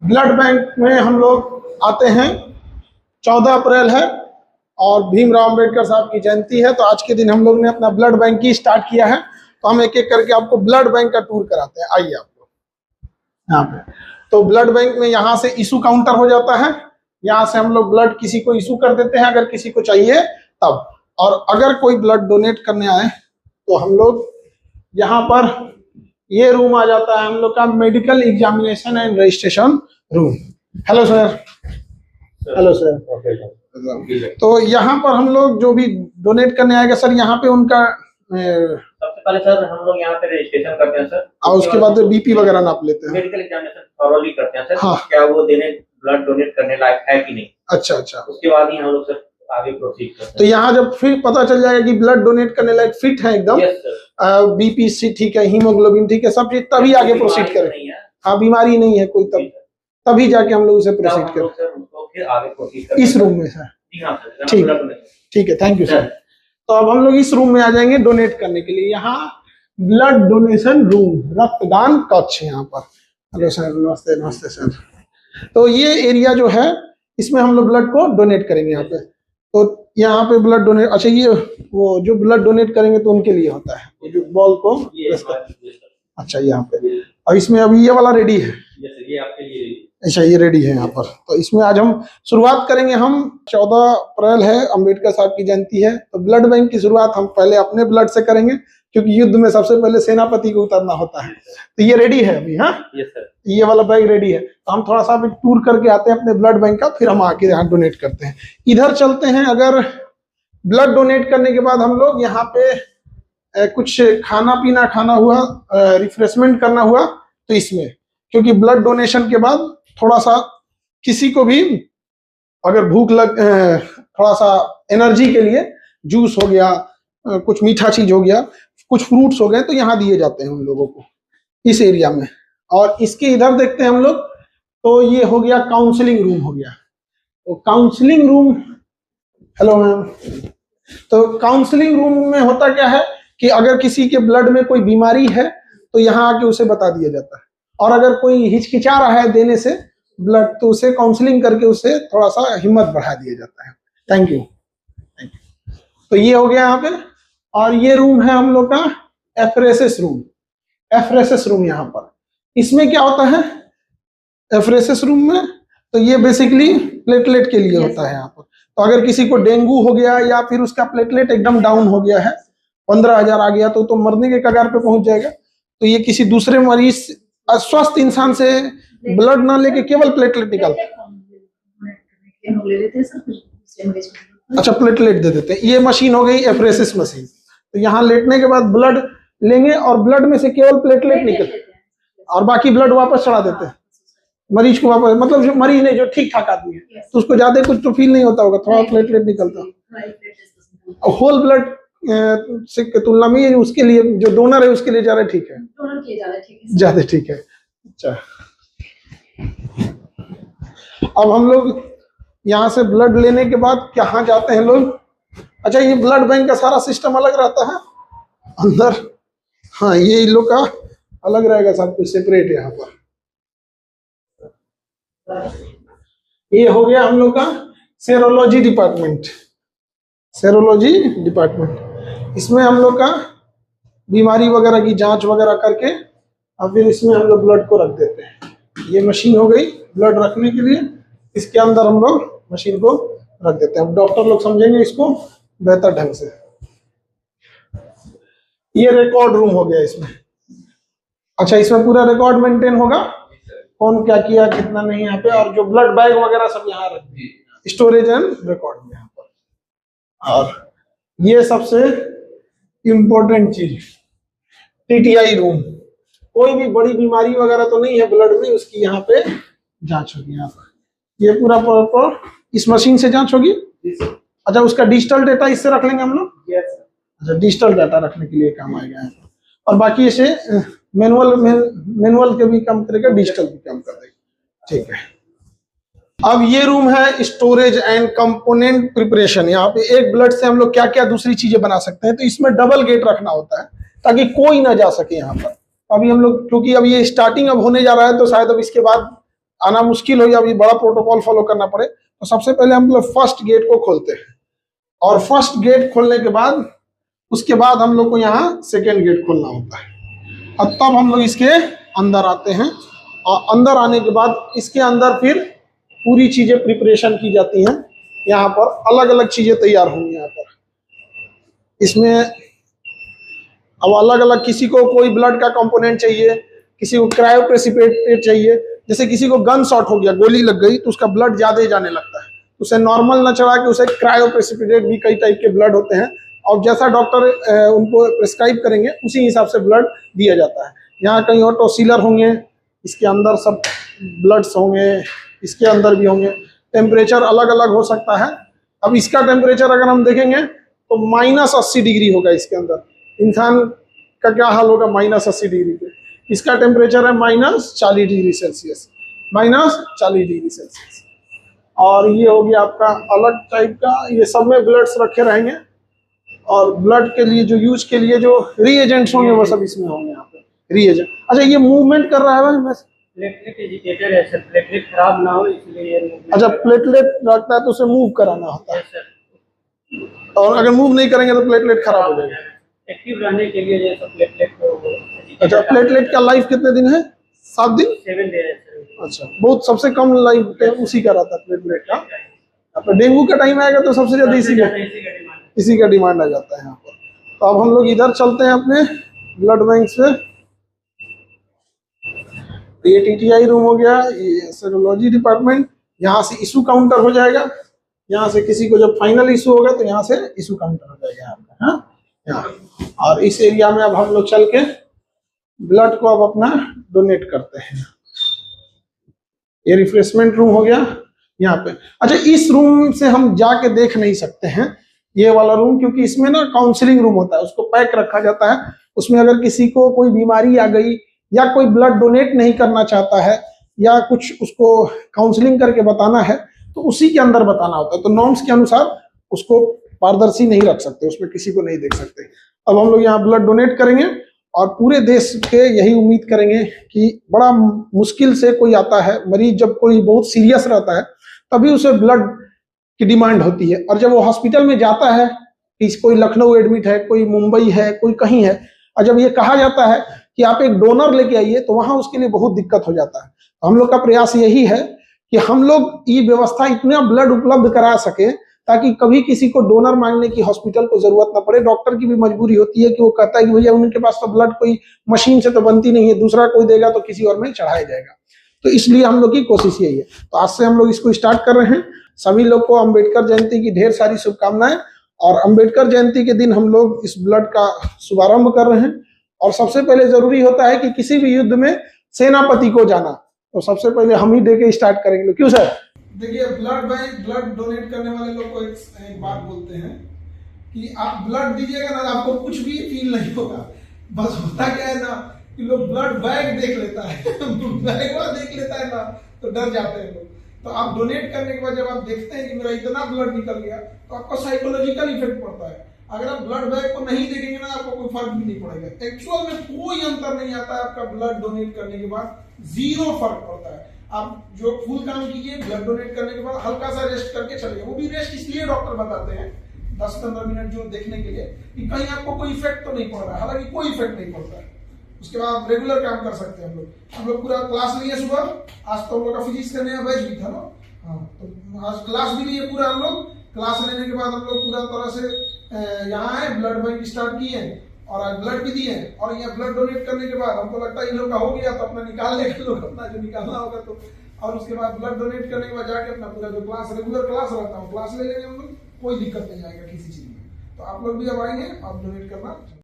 Blood bank में हम लोग आते हैं, 14 अप्रैल है और भीमराव अंबेडकर साहब की जयंती है, तो आज के दिन हम लोग ने अपना ब्लड बैंक ही स्टार्ट किया है। तो हम एक एक करके आपको ब्लड बैंक का टूर कराते हैं। आइए आपको यहाँ पे। तो ब्लड बैंक में यहाँ से इशू काउंटर हो जाता है, यहाँ से हम लोग ब्लड किसी को इशू कर देते हैं अगर किसी को चाहिए तब। और अगर कोई ब्लड डोनेट करने आए तो हम लोग यहाँ पर, ये रूम आ जाता है हम लोग का medical examination and registration room. Hello sir. Hello sir. तो यहाँ पर हम लोग जो भी डोनेट करने आएगा सर, यहाँ पे उनका सबसे पहले सर हम लोग यहाँ पे रजिस्ट्रेशन करते हैं सर, और उसके बाद बीपी वगैरह नाप लेते हैं, मेडिकल एग्जामिनेशन थॉरोली करते हैं सर। हाँ। क्या वो देने ब्लड डोनेट करने लायक है कि नहीं। अच्छा अच्छा। उसके बाद ही हम लोग सर आगे प्रोसीड करते हैं। तो यहाँ जब फिर पता चल जाएगा कि ब्लड डोनेट करने लायक फिट है एकदम, बीपी सी ठीक है, हीमोग्लोबिन ठीक है, सब चीज, तभी आगे प्रोसीड करें। हाँ, बीमारी नहीं है कोई, तभी जाके हम लोग उसे प्रोसीड करें इस रूम में सर। ठीक है, थैंक यू सर। तो अब हम लोग इस रूम में आ जाएंगे डोनेट करने के लिए। यहाँ ब्लड डोनेशन रूम, रक्तदान कक्ष यहाँ पर। हेलो सर, नमस्ते। नमस्ते सर। तो ये एरिया जो है, इसमें हम लोग ब्लड को डोनेट करेंगे यहाँ पे। तो यहाँ पे ब्लड डोनेट, अच्छा ये वो जो ब्लड डोनेट करेंगे तो उनके लिए होता है, ये जो बॉल को, अच्छा यहाँ पे। और इसमें अभी ये वाला रेडी है, ये आपके लिए। अच्छा ये रेडी है यहाँ पर। तो इसमें आज हम शुरुआत करेंगे। हम 14 अप्रैल है, अंबेडकर साहब की जयंती है, तो ब्लड बैंक की शुरुआत हम पहले अपने ब्लड से करेंगे, क्योंकि युद्ध में सबसे पहले सेनापति को उतरना होता है। तो ये रेडी है अभी। हाँ ये वाला बैग रेडी है। तो हम थोड़ा सा अभी टूर करके आते हैं अपने ब्लड बैंक का, फिर हम आके यहाँ डोनेट करते हैं। इधर चलते हैं। अगर ब्लड डोनेट करने के बाद हम लोग यहाँ पे कुछ खाना पीना खाना हुआ, रिफ्रेशमेंट करना हुआ, तो इसमें, क्योंकि ब्लड डोनेशन के बाद थोड़ा सा किसी को भी अगर भूख लग, थोड़ा सा एनर्जी के लिए जूस हो गया, कुछ मीठा चीज हो गया, कुछ फ्रूट्स हो गए, तो यहाँ दिए जाते हैं उन लोगों को इस एरिया में। और इसके इधर देखते हैं हम लोग, तो ये हो गया काउंसलिंग रूम हो गया। तो काउंसलिंग रूम, हेलो मैम। तो काउंसलिंग रूम में होता क्या है कि अगर किसी के ब्लड में कोई बीमारी है तो यहाँ आके उसे बता दिया जाता है, और अगर कोई हिचकिचा रहा है देने से ब्लड, तो उसे काउंसलिंग करके उसे थोड़ा सा हिम्मत बढ़ा दिया जाता है। Thank you. तो ये हो गया यहाँ पे। और ये रूम है हम लोग का एफरेसिस रूम। एफरेसिस रूम यहाँ पर, इसमें क्या होता है एफरेसिस रूम में, तो ये बेसिकली प्लेटलेट के लिए होता है यहाँ पर। तो अगर किसी को डेंगू हो गया या फिर उसका प्लेटलेट एकदम डाउन हो गया है, 15,000 आ गया, तो मरने के कगार पे पहुंच जाएगा। तो ये किसी दूसरे मरीज, अस्वस्थ इंसान से ब्लड ना लेके केवल प्लेटलेट निकालते हैं। अच्छा, प्लेटलेट दे देते हैं। ये मशीन हो गई एफरेसिस मशीन। तो यहाँ लेटने के बाद ब्लड लेंगे और ब्लड में से केवल प्लेटलेट निकल, और बाकी ब्लड वापस चढ़ा देते हैं मरीज को वापस। मतलब जो मरीज नहीं, जो ठीक ठाक आदमी है, तो उसको ज्यादा कुछ तो फील नहीं होता होगा, थोड़ा प्लेटलेट निकलता। और होल ब्लड से तुलना में उसके लिए जो डोनर है उसके लिए ज्यादा ठीक है, ज्यादा ठीक है। अच्छा, अब हम लोग यहाँ से ब्लड लेने के बाद कहाँ जाते हैं लोग? अच्छा, ये ब्लड बैंक का सारा सिस्टम अलग रहता है अंदर। हाँ, ये इन लोग का अलग रहेगा, सब कुछ सेपरेट है यहाँ पर। ये हो गया हम लोग का सेरोलॉजी डिपार्टमेंट। सेरोलॉजी डिपार्टमेंट, इसमें हम लोग का बीमारी वगैरह की जांच वगैरह करके और फिर इसमें हम लोग ब्लड को रख देते हैं। ये मशीन हो गई ब्लड रखने के लिए, इसके अंदर हम लोग मशीन को रख देते हैं। डॉक्टर लोग समझेंगे इसको बेहतर ढंग से। ये रिकॉर्ड रूम हो गया इसमें। अच्छा, इसमें पूरा रिकॉर्ड मेंटेन होगा, कौन क्या किया कितना नहीं यहाँ पे, और जो ब्लड बैग वगैरह सब यहाँ रख दिए, स्टोरेज एंड रिकॉर्ड यहाँ पर। और ये सबसे इम्पोर्टेंट चीज, टीटीआई रूम। कोई भी बड़ी बीमारी वगैरह तो नहीं है ब्लड में, उसकी यहाँ पे जांच होगी। यहाँ पर ये पूरा प्रॉपर इस मशीन से जांच होगी। अच्छा, उसका डिजिटल डेटा इससे रख लेंगे हम लोग। अच्छा, डिजिटल डाटा रखने के लिए काम आएगा यहाँ पर। और बाकी इसे मैनुअल के भी काम करेगा, डिजिटल भी काम करेगा। ठीक है। अब ये रूम है स्टोरेज एंड कंपोनेंट प्रिपरेशन। यहाँ पे एक ब्लड से हम लोग क्या क्या दूसरी चीजें बना सकते हैं। तो इसमें डबल गेट रखना होता है ताकि कोई ना जा सके यहाँ पर। अभी हम लोग, क्योंकि अब ये स्टार्टिंग अब होने जा रहा है, तो शायद अब इसके बाद आना मुश्किल हो या अभी बड़ा प्रोटोकॉल फॉलो करना पड़े, तो सबसे पहले हम लोग फर्स्ट गेट को खोलते हैं, और फर्स्ट गेट खोलने के बाद उसके बाद हम लोग को यहाँ सेकेंड गेट खोलना होता है, और तब हम लोग इसके अंदर आते हैं। और अंदर आने के बाद इसके अंदर फिर पूरी चीजें प्रिपरेशन की जाती हैं। यहाँ पर अलग अलग चीजें तैयार होंगी। यहाँ पर इसमें अब अलग अलग, किसी को कोई ब्लड का कंपोनेंट चाहिए, किसी को क्रायोप्रेसिपिटेट चाहिए। जैसे किसी को गन शॉट हो गया, गोली लग गई, तो उसका ब्लड ज्यादा ही जाने लगता है, उसे नॉर्मल ना चढ़ा के उसे क्रायोप्रेसिपिटेट, भी कई टाइप के ब्लड होते हैं, और जैसा डॉक्टर उनको प्रिस्क्राइब करेंगे उसी हिसाब से ब्लड दिया जाता है। यहाँ कहीं ऑटो सीलर होंगे, इसके अंदर सब ब्लड्स होंगे, इसके अंदर भी होंगे। टेम्परेचर अलग अलग हो सकता है। अब इसका टेम्परेचर अगर हम देखेंगे तो -80 डिग्री होगा इसके अंदर। इंसान का क्या हाल होगा -80 डिग्री पे? इसका टेम्परेचर है -40 डिग्री सेल्सियस, -40 डिग्री सेल्सियस। और ये हो गया आपका अलग टाइप का, ये सब में ब्लड्स रखे रहेंगे, और ब्लड के लिए जो यूज के लिए जो रीएजेंट्स होंगे वो सब इसमें होंगे। यहाँ पे रीएजेंट। अच्छा, ये मूवमेंट कर रहा है भाई? प्लेटलेट एजिटेटर है सर, प्लेटलेट खराब ना हो इसलिए। अच्छा, प्लेटलेट रखता है तो उसे मूव कराना होता है, और अगर मूव नहीं करेंगे तो प्लेटलेट खराब हो जाएगा। एक्टिव रहने के लिए ये सब प्लेटलेट को। अच्छा, प्लेटलेट का लाइफ कितने दिन है? 7 दिन? 7 डे है सर। अच्छा, बहुत सबसे कम लाइफ टाइम उसी का रहता है प्लेटलेट का। अब डेंगू का टाइम आएगा तो सबसे ज्यादा इसी का डिमांड आ जाता है यहाँ पर। तो अब हम लोग इधर चलते हैं अपने ब्लड बैंक से। ये टीटीआई रूम हो गया, ये सेरोलॉजी डिपार्टमेंट। यहाँ से इशू काउंटर हो जाएगा। यहाँ से किसी को जब फाइनल इशू होगा तो यहाँ से इशू काउंटर हो जाएगा यहाँ पे। हाँ, यहाँ। और इस एरिया में अब हम लोग चल के ब्लड को अब अपना डोनेट करते हैं। ये रिफ्रेशमेंट रूम हो गया यहाँ पे। अच्छा, इस रूम से हम जाके देख नहीं सकते हैं ये वाला रूम, क्योंकि इसमें ना काउंसलिंग रूम होता है, उसको पैक रखा जाता है। उसमें अगर किसी को कोई बीमारी आ गई या कोई ब्लड डोनेट नहीं करना चाहता है या कुछ उसको काउंसलिंग करके बताना है तो उसी के अंदर बताना होता है। तो नॉर्म्स के अनुसार उसको पारदर्शी नहीं रख सकते, उसमें किसी को नहीं देख सकते। अब हम लोग यहाँ ब्लड डोनेट करेंगे, और पूरे देश के यही उम्मीद करेंगे कि बड़ा मुश्किल से कोई आता है मरीज, जब कोई बहुत सीरियस रहता है तभी उसे ब्लड की डिमांड होती है। और जब वो हॉस्पिटल में जाता है, कोई लखनऊ एडमिट है, कोई मुंबई है, कोई कहीं है, और जब ये कहा जाता है कि आप एक डोनर लेके आइए, तो वहां उसके लिए बहुत दिक्कत हो जाता है। तो हम लोग का प्रयास यही है कि हम लोग ये व्यवस्था इतना ब्लड उपलब्ध करा सके ताकि कभी किसी को डोनर मांगने की हॉस्पिटल को जरूरत ना पड़े। डॉक्टर की भी मजबूरी होती है कि वो कहता है कि भैया उनके पास तो ब्लड कोई मशीन से तो बनती नहीं है, दूसरा कोई देगा तो किसी और में चढ़ाया जाएगा। तो इसलिए हम लोग की कोशिश यही है। तो आज से हम लोग इसको स्टार्ट कर रहे हैं। सभी लोग को अम्बेडकर जयंती की ढेर सारी शुभकामनाएं। और अम्बेडकर जयंती के दिन हम लोग इस ब्लड का शुभारंभ कर रहे हैं। और सबसे पहले जरूरी होता है कि किसी भी युद्ध में सेनापति को जाना, तो सबसे पहले हम ही देके स्टार्ट करेंगे। क्यों सर? देखिए, ब्लड बैंक, ब्लड डोनेट करने वाले लोग को एक बात बोलते हैं कि आप ब्लड दीजिएगा ना, आपको कुछ भी फील नहीं होगा। बस होता क्या है ना कि लोग ब्लड बैग देख लेता है बैग देख लेता है ना, तो डर जाते हैं लोग। तो आप डोनेट करने के बाद जब आप देखते हैं कि मेरा इतना ब्लड निकल गया, तो आपको साइकोलॉजिकल इफेक्ट पड़ता है। अगर आप ब्लड बैग को नहीं देखेंगे ना, आपको कोई फर्क भी नहीं पड़ेगा। एक्चुअल में कोई अंतर नहीं आता है आपका ब्लड डोनेट करने के बाद, 0 फर्क पड़ता है। आप जो फुल काम कीजिए, ब्लड डोनेट करने के बाद हल्का सा रेस्ट करके चलिए। वो भी रेस्ट इसलिए डॉक्टर बताते हैं 10-15 मिनट जो देखने के लिए कि कहीं आपको कोई इफेक्ट तो नहीं पड़ रहा है। हालांकि कोई इफेक्ट नहीं पड़ता है। उसके बाद आप रेगुलर काम कर सकते हैं। हम लोग पूरा क्लास लिए सुबह। आज तो हम लोग का फिजिक्स का नया बैच भी था ना। हाँ, तो आज क्लास भी लिए पूरा। हम लोग क्लास लेने के बाद हम लोग पूरा तरह से यहाँ आए, ब्लड बैंक स्टार्ट किए और आज ब्लड भी दिए। और यहाँ ब्लड डोनेट करने के बाद हमको लगता है इन लोग का हो गया तो अपना निकाल लेंगे लोग अपना जो निकालना होगा तो। और उसके बाद ब्लड डोनेट करने के बाद जाके अपना पूरा जो क्लास रेगुलर क्लास रहता हूँ क्लास ले लेंगे हम लोग। कोई दिक्कत नहीं आएगा किसी चीज में। तो आप लोग भी अब आएंगे, आप डोनेट करना।